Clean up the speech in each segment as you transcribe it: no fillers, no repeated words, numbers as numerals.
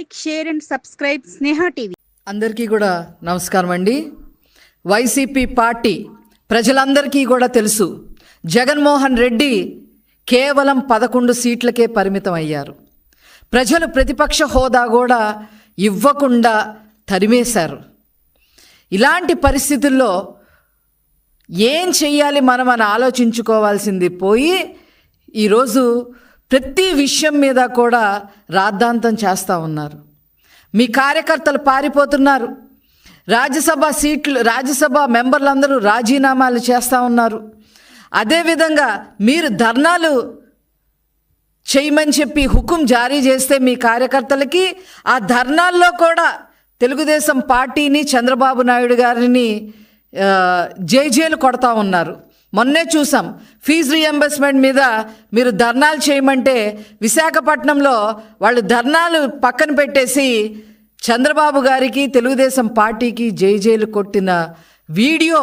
Like, share and subscribe Sneha TV. అందరికీ కూడా నమస్కారం అండి. వైసీపీ పార్టీ ప్రజలందరికీ కూడా తెలుసు, జగన్మోహన్ రెడ్డి కేవలం 11 సీట్లకే పరిమితం అయ్యారు. ప్రజలు ప్రతిపక్ష హోదా కూడా ఇవ్వకుండా తరిమేశారు. ఇలాంటి పరిస్థితుల్లో ఏం చెయ్యాలి మనం అని ఆలోచించుకోవాల్సింది పోయి ఈరోజు ప్రతి విషయం మీద కూడా రాద్ధాంతం చేస్తూ ఉన్నారు. మీ కార్యకర్తలు పారిపోతున్నారు. రాజ్యసభ మెంబర్లందరూ రాజీనామాలు చేస్తూ ఉన్నారు. అదేవిధంగా మీరు ధర్నాలు చేయమని చెప్పి హుకుం జారీ చేస్తే మీ కార్యకర్తలకి ఆ ధర్నాల్లో కూడా తెలుగుదేశం పార్టీని, చంద్రబాబు నాయుడు గారిని జైలు కొడతా ఉన్నారు. మొన్నే చూసాం, ఫీజు రీఎంబర్స్మెంట్ మీద మీరు ధర్నాలు చేయమంటే విశాఖపట్నంలో వాళ్ళు ధర్నాలు పక్కన పెట్టేసి చంద్రబాబు గారికి, తెలుగుదేశం పార్టీకి జైలు కొట్టిన వీడియో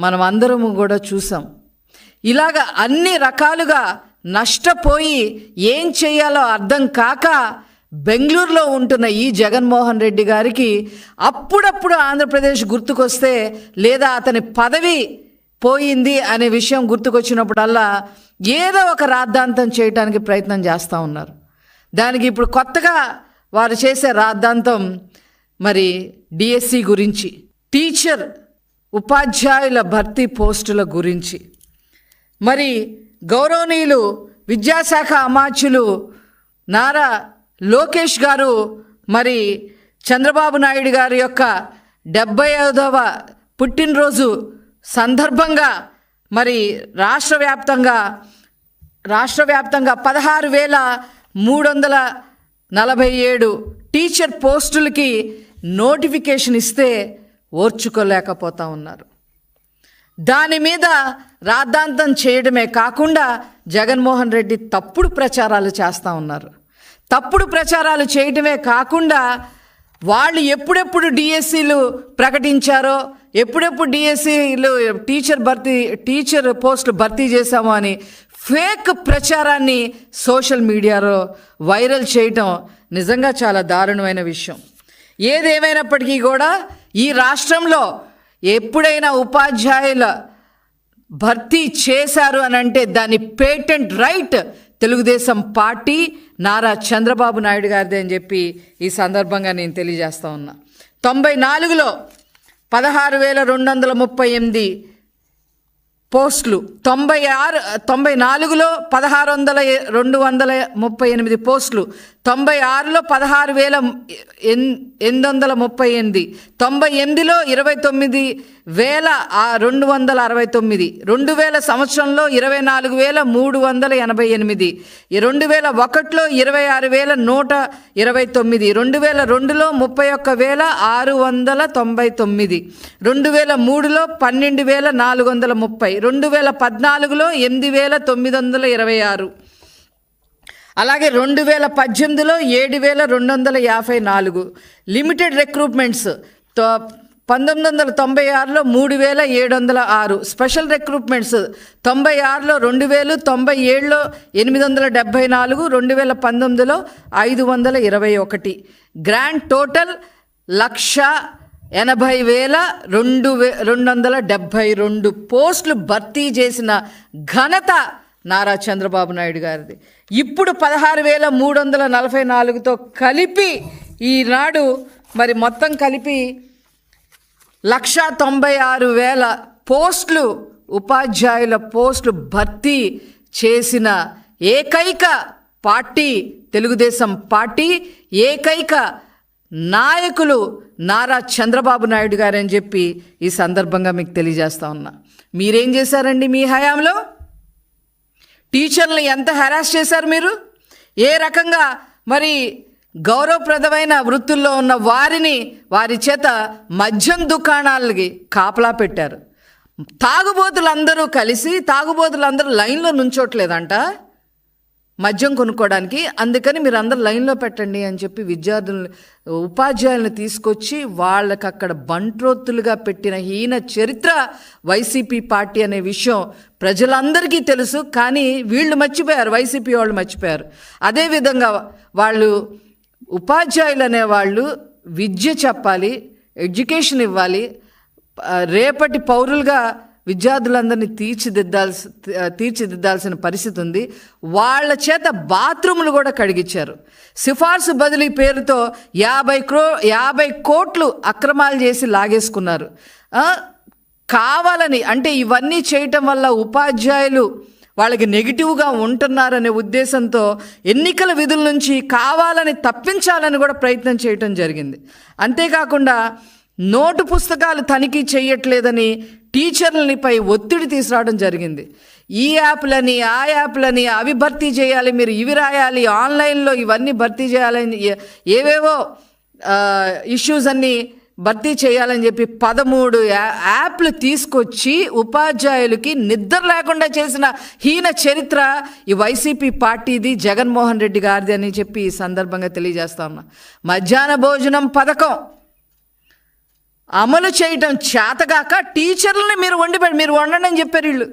మనం అందరము కూడా చూసాం. ఇలాగ అన్ని రకాలుగా నష్టపోయి ఏం చేయాలో అర్థం కాక బెంగళూరులో ఉంటున్న ఈ జగన్మోహన్ రెడ్డి గారికి అప్పుడప్పుడు ఆంధ్రప్రదేశ్ గుర్తుకొస్తే, లేదా అతని పదవి పోయింది అనే విషయం గుర్తుకొచ్చినప్పుడల్లా ఏదో ఒక రాద్ధాంతం చేయడానికి ప్రయత్నం చేస్తూ ఉన్నారు. దానికి ఇప్పుడు కొత్తగా వారు చేసే రాద్ధాంతం మరి డిఎస్సి గురించి, టీచర్ ఉపాధ్యాయుల భర్తీ పోస్టుల గురించి. మరి గౌరవనీయులు విద్యాశాఖ అమాత్యులు నారా లోకేష్ గారు మరి చంద్రబాబు నాయుడు గారి యొక్క 75వ పుట్టినరోజు సందర్భంగా మరి రాష్ట్ర వ్యాప్తంగా 16,347 టీచర్ పోస్టులకి నోటిఫికేషన్ ఇస్తే ఓర్చుకోలేకపోతా ఉన్నారు. దాని మీద రాద్ధాంతం చేయడమే కాకుండా జగన్మోహన్ రెడ్డి తప్పుడు ప్రచారాలు చేస్తూ ఉన్నారు. తప్పుడు ప్రచారాలు చేయడమే కాకుండా వాళ్ళు ఎప్పుడెప్పుడు డిఎస్సీలు ప్రకటించారో, ఎప్పుడెప్పుడు డిఎస్సీలు టీచర్ పోస్టులు భర్తీ చేశామో అని ఫేక్ ప్రచారాన్ని సోషల్ మీడియాలో వైరల్ చేయటం నిజంగా చాలా దారుణమైన విషయం. ఏదేమైనప్పటికీ కూడా ఈ రాష్ట్రంలో ఎప్పుడైనా ఉపాధ్యాయుల భర్తీ చేశారు అని అంటే దాని patent right Telugu Desam party, Nara Chandrababu Naidu గారిదే అని చెప్పి ఈ సందర్భంగా నేను తెలియజేస్తా ఉన్నా. 94లో 16,238 పోస్టులు, 94లో 16,238 పోస్టులు, 96లో 16,838, 98లో 29,269, 2000 సంవత్సరంలో 24,388, 2001లో 26,129, 2002లో 31,699, 2003లో 12,430, 2014లో 8,926, అలాగే 2018లో 7,254. లిమిటెడ్ రిక్రూట్మెంట్స్ 1996లో 3,706, స్పెషల్ రిక్రూట్మెంట్స్ 96లో 2,000, 97లో 874, 2019లో 521. గ్రాండ్ టోటల్ 1,80,272 పోస్టులు భర్తీ చేసిన ఘనత నారా చంద్రబాబు నాయుడు గారిది. ఇప్పుడు 16,344తో కలిపి ఈనాడు మరి మొత్తం కలిపి 1,96,000 పోస్టులు, ఉపాధ్యాయుల పోస్టులు భర్తీ చేసిన ఏకైక పార్టీ తెలుగుదేశం పార్టీ, ఏకైక నాయకులు నారా చంద్రబాబు నాయుడు గారని చెప్పి ఈ సందర్భంగా మీకు తెలియజేస్తా ఉన్నా. మీరేం చేశారండి మీ హయాంలో? టీచర్లు ఎంత హెరాస్ చేశారు మీరు? ఏ రకంగా మరి గౌరవప్రదమైన వృత్తుల్లో ఉన్న వారి చేత మద్యం దుకాణాలకి కాపలా పెట్టారు. తాగుబోతులందరూ లైన్లో నుంచోట్లేదంట మద్యం కొనుక్కోవడానికి. అందుకని మీరు అందరు లైన్లో పెట్టండి అని చెప్పి ఉపాధ్యాయులను తీసుకొచ్చి వాళ్ళకి అక్కడ బంట్రోత్తులుగా పెట్టిన హీన చరిత్ర వైసీపీ పార్టీ అనే విషయం ప్రజలందరికీ తెలుసు. కానీ వీళ్ళు మర్చిపోయారు, వైసీపీ వాళ్ళు మర్చిపోయారు. అదేవిధంగా వాళ్ళు ఉపాధ్యాయులు అనేవాళ్ళు విద్య చెప్పాలి, ఎడ్యుకేషన్ ఇవ్వాలి, రేపటి పౌరులుగా విద్యార్థులందరినీ తీర్చిదిద్దాల్సిన పరిస్థితి ఉంది. వాళ్ళ చేత బాత్రూములు కూడా కడిగించారు. సిఫార్సు బదిలీ పేరుతో 50 కోట్లు అక్రమాలు చేసి లాగేసుకున్నారు. కావాలని, అంటే ఇవన్నీ చేయటం వల్ల ఉపాధ్యాయులు వాళ్ళకి నెగిటివ్గా ఉంటున్నారనే ఉద్దేశంతో ఎన్నికల విధుల నుంచి కావాలని తప్పించాలని కూడా ప్రయత్నం చేయటం జరిగింది. అంతేకాకుండా నోటు పుస్తకాలు తనిఖీ చేయట్లేదని టీచర్లపై ఒత్తిడి తీసుకురావడం జరిగింది. ఈ యాప్లని ఆ యాప్లని అవి భర్తీ చేయాలి, మీరు ఇవి రాయాలి, ఆన్లైన్లో ఇవన్నీ భర్తీ చేయాలని ఏవేవో ఇష్యూస్ అన్నీ భర్తీ చేయాలని చెప్పి 13 యాప్లు తీసుకొచ్చి ఉపాధ్యాయులకి నిద్ర లేకుండా చేసిన హీన చరిత్ర ఈ వైసీపీ పార్టీది, జగన్మోహన్ రెడ్డి గారిది అని చెప్పి ఈ సందర్భంగా తెలియజేస్తా ఉన్నా. మధ్యాహ్న భోజనం పథకం అమలు చేయటం చేతగాక టీచర్లని మీరు వండండి అని చెప్పారు వీళ్ళు.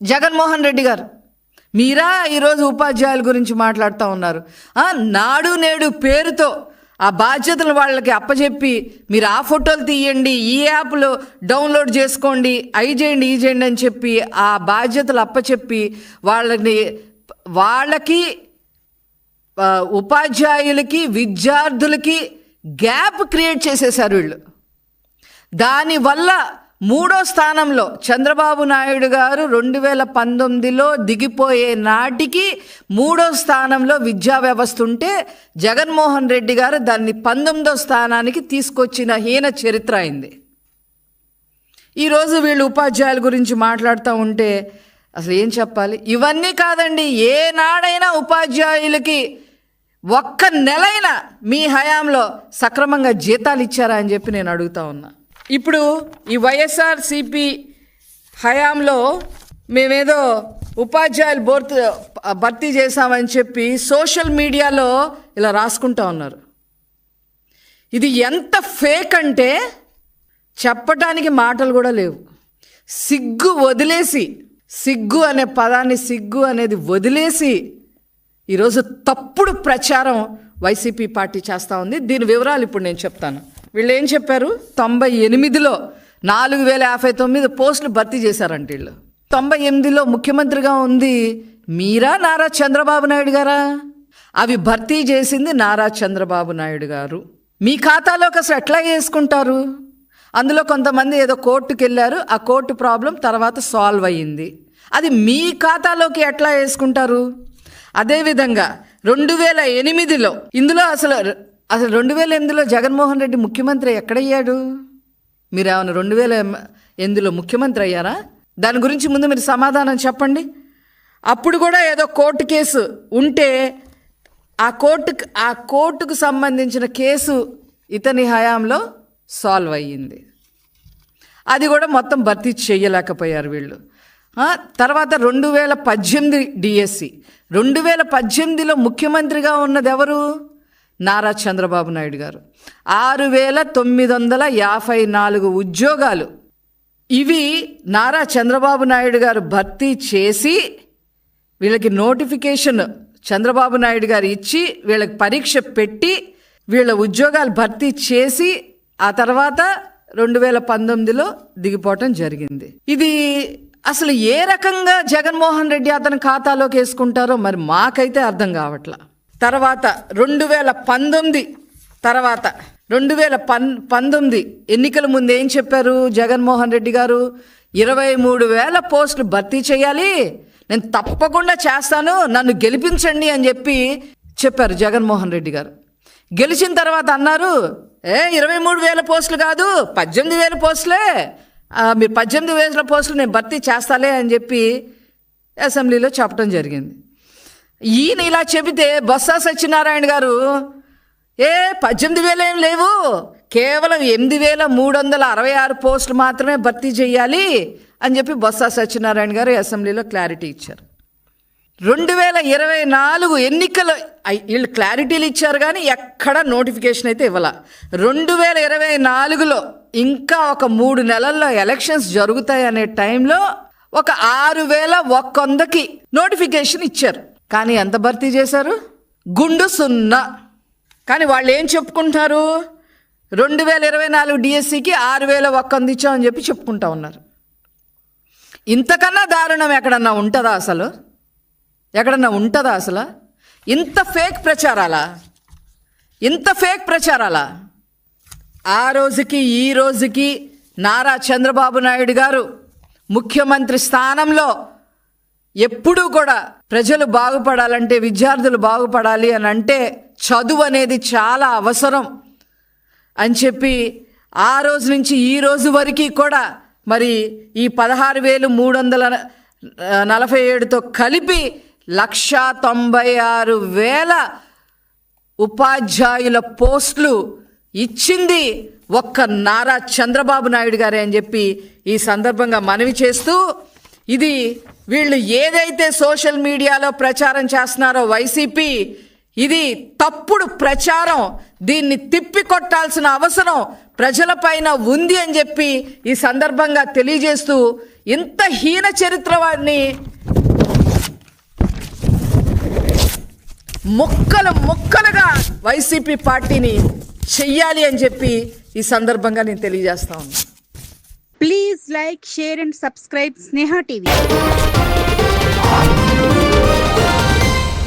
జగన్మోహన్ రెడ్డి గారు మీరా ఈరోజు ఉపాధ్యాయుల గురించి మాట్లాడుతూ ఉన్నారు. నాడు నేడు పేరుతో ఆ బాధ్యతలు వాళ్ళకి అప్పచెప్పి మీరు ఆ ఫోటోలు తీయండి, ఈ యాప్లో డౌన్లోడ్ చేసుకోండి, అవి చేయండి ఈ చేయండి అని చెప్పి ఆ బాధ్యతలు అప్పచెప్పి వాళ్ళకి ఉపాధ్యాయులకి విద్యార్థులకి గ్యాప్ క్రియేట్ చేసేశారు వీళ్ళు. దానివల్ల 3వ స్థానంలో చంద్రబాబు నాయుడు గారు 2019లో దిగిపోయే నాటికి 3వ స్థానంలో విద్యా వ్యవస్థ ఉంటే జగన్మోహన్ రెడ్డి గారు దాన్ని 19వ స్థానానికి తీసుకొచ్చిన హీన చరిత్ర అయింది. ఈరోజు వీళ్ళు ఉపాధ్యాయుల గురించి మాట్లాడుతూ ఉంటే అసలు ఏం చెప్పాలి? ఇవన్నీ కాదండి, ఏనాడైనా ఉపాధ్యాయులకి ఒక్క నెలైనా మీ హయాంలో సక్రమంగా జీతాలు ఇచ్చారా అని చెప్పి నేను అడుగుతా ఉన్నా. ఇప్పుడు ఈ వైఎస్ఆర్సీపీ హయాంలో మేమేదో ఉపాధ్యాయులు భర్తీ చేశామని చెప్పి సోషల్ మీడియాలో ఇలా రాసుకుంటా ఉన్నారు. ఇది ఎంత ఫేక్ అంటే చెప్పటానికి మాటలు కూడా లేవు. సిగ్గు అనే పదాన్ని, సిగ్గు అనేది వదిలేసి ఈరోజు తప్పుడు ప్రచారం వైసీపీ పార్టీ చేస్తూ ఉంది. దీని వివరాలు ఇప్పుడు నేను చెప్తాను. వీళ్ళు ఏం చెప్పారు? 98లో 4059 పోస్టులు భర్తీ చేశారంట వీళ్ళు. 98లో ముఖ్యమంత్రిగా ఉంది మీరా, నారా చంద్రబాబు నాయుడు గారా? అవి భర్తీ చేసింది నారా చంద్రబాబు నాయుడు గారు. మీ ఖాతాలోకి అసలు ఎట్లా వేసుకుంటారు? అందులో కొంతమంది ఏదో కోర్టుకు వెళ్ళారు, ఆ కోర్టు ప్రాబ్లం తర్వాత సాల్వ్ అయ్యింది. అది మీ ఖాతాలోకి ఎట్లా వేసుకుంటారు? అదేవిధంగా 2008లో ఇందులో అసలు 2008లో జగన్మోహన్ రెడ్డి ముఖ్యమంత్రి ఎక్కడయ్యాడు? మీరు ఏమైనా 2008లో ముఖ్యమంత్రి అయ్యారా? దాని గురించి ముందు మీరు సమాధానం చెప్పండి. అప్పుడు కూడా ఏదో కోర్టు కేసు ఉంటే ఆ కోర్టుకు సంబంధించిన కేసు ఇతని హయాంలో సాల్వ్ అయ్యింది. అది కూడా మొత్తం భర్తీ చేయలేకపోయారు వీళ్ళు. తర్వాత 2018 డిఎస్సి, 2018లో ముఖ్యమంత్రిగా ఉన్నది ఎవరు? నారా చంద్రబాబు నాయుడు గారు. 6954 ఉద్యోగాలు ఇవి నారా చంద్రబాబు నాయుడు గారు భర్తీ చేసి వీళ్ళకి నోటిఫికేషన్ చంద్రబాబు నాయుడు గారు ఇచ్చి వీళ్ళకి పరీక్ష పెట్టి వీళ్ళ ఉద్యోగాలు భర్తీ చేసి ఆ తర్వాత 2019లో దిగిపోవటం జరిగింది. ఇది అసలు ఏ రకంగా జగన్మోహన్ రెడ్డి అతని ఖాతాలోకి వేసుకుంటారో మరి మాకైతే అర్థం కావట్లా. తర్వాత 2019 ఎన్నికల ముందు ఏం చెప్పారు జగన్మోహన్ రెడ్డి గారు? 23,000 పోస్టులు భర్తీ చేయాలి, నేను తప్పకుండా చేస్తాను, నన్ను గెలిపించండి అని చెప్పారు జగన్మోహన్ రెడ్డి గారు. గెలిచిన తర్వాత అన్నారు 23,000 పోస్టులు కాదు 18,000 పోస్టులే, మీరు 18,000 పోస్టులు నేను భర్తీ చేస్తాలే అని చెప్పి అసెంబ్లీలో చెప్పడం జరిగింది. ఈయన ఇలా చెబితే బొత్స సత్యనారాయణ గారు 18,000 ఏం లేవు, కేవలం 8,366 పోస్టులు మాత్రమే భర్తీ చేయాలి అని చెప్పి బొత్స సత్యనారాయణ గారు అసెంబ్లీలో క్లారిటీ ఇచ్చారు. 2024 ఎన్నికలు వీళ్ళు క్లారిటీలు ఇచ్చారు కానీ ఎక్కడ నోటిఫికేషన్ అయితే ఇవ్వాల. 2024లో ఇంకా ఒక 3 నెలల్లో ఎలక్షన్స్ జరుగుతాయి అనే టైంలో ఒక 6,100కి నోటిఫికేషన్ ఇచ్చారు. కానీ ఎంత భర్తీ చేశారు? గుండు సున్నా. కానీ వాళ్ళు ఏం చెప్పుకుంటున్నారు? 2024 డిఎస్సికి 6,000 ఒక్క అందించామని చెప్పి చెప్పుకుంటా ఉన్నారు. ఇంతకన్నా దారుణం ఎక్కడన్నా ఉంటుందా అసలు? ఎక్కడన్నా ఉంటుందా అసలు? ఇంత ఫేక్ ప్రచారాలా? ఆ రోజుకి ఈ రోజుకి నారా చంద్రబాబు నాయుడు గారు ముఖ్యమంత్రి స్థానంలో ఎప్పుడూ కూడా ప్రజలు బాగుపడాలంటే, విద్యార్థులు బాగుపడాలి అని అంటే చదువు అనేది చాలా అవసరం అని చెప్పి ఆ రోజు నుంచి ఈ రోజు వరకు కూడా మరి ఈ 16,347తో కలిపి 1,96,000 ఉపాధ్యాయుల పోస్టులు ఇచ్చింది ఒక్క నారా చంద్రబాబు నాయుడు గారే అని చెప్పి ఈ సందర్భంగా మనవి చేస్తూ, ఇది వీళ్ళు ఏదైతే సోషల్ మీడియాలో ప్రచారం చేస్తున్నారో వైసీపీ, ఇది తప్పుడు ప్రచారం. దీన్ని తిప్పికొట్టాల్సిన అవసరం ప్రజలపైన ఉంది అని చెప్పి ఈ సందర్భంగా తెలియజేస్తూ, ఇంత హీన చరిత్ర వారిని ముక్కలుగా వైసీపీ పార్టీని చెయ్యాలి అని చెప్పి ఈ సందర్భంగా నేను తెలియజేస్తా ఉన్నాను. Please like, share and subscribe Sneha TV.